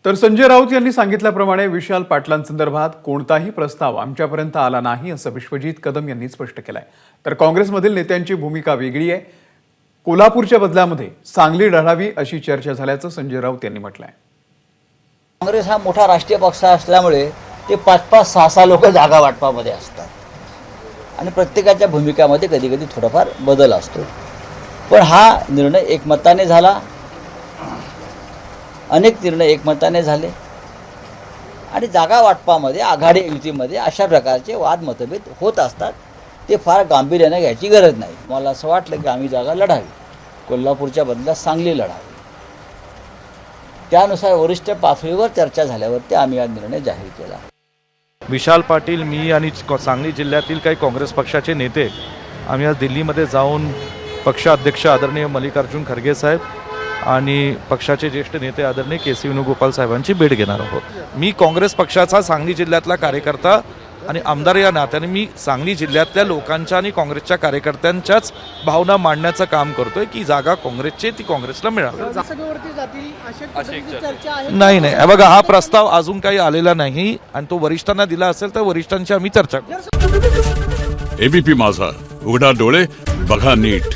तर संजय राऊत यांनी सांगितल्याप्रमाणे विशाल पाटलांसंदर्भात कोणताही प्रस्ताव आमच्यापर्यंत आला नाही असं विश्वजित कदम यांनी स्पष्ट केलंय। तर काँग्रेसमधील नेत्यांची भूमिका वेगळी आहे। कोल्हापूरच्या बदल्यामध्ये सांगली लढावी अशी चर्चा झाल्याचं संजय राऊत यांनी म्हटलंय। काँग्रेस हा मोठा राष्ट्रीय पक्ष असल्यामुळे ते 5-5, 6-6 लोक जागा वाटपामध्ये असतात आणि प्रत्येकाच्या भूमिकामध्ये कधी कधी थोडाफार बदल असतो। पण हा निर्णय एकमताने झाला, अनेक निर्णय एकमताने झाले आणि जागा वाटपामध्ये आघाडी युतीमध्ये अशा प्रकारचे वाद मतभेद होत असतात। ते फार गांभीर्याने घ्यायची गरज नाही। मला असं वाटलं की आम्ही जागा लढावी, कोल्हापूरच्या बदल्यात सांगली लढावी। त्यानुसार वरिष्ठ पातळीवर चर्चा झाल्यावरती आम्ही हा निर्णय जाहीर केला। विशाल पाटील, मी आणि सांगली जिल्ह्यातील काही काँग्रेस पक्षाचे नेते आम्ही आज दिल्लीमध्ये जाऊन पक्षाध्यक्ष आदरणीय मल्लिकार्जुन खरगे साहेब आणि पक्षाचे ज्येष्ठ नेते आदरणीय के.सी. वेणुगोपाल साहेबांची भेट घेणार आहोत। मी काँग्रेस पक्षाचा सांगली जिल्ह्यातला कार्यकर्ता आणि आमदार या नात्याने मी सांगली जिल्ह्यातल्या लोकांच्या आणि काँग्रेसच्या कार्यकर्त्यांच्याच भावना मांडण्याचं काम करतोय की जागा काँग्रेसची ती काँग्रेसला मिळावी। नाही, बघा, हा प्रस्ताव अजून काही आलेला नाही आणि तो वरिष्ठांना दिला असेल तर वरिष्ठांची आम्ही चर्चा करू। एबीपी माझा, उघडा डोळे बघा नीट।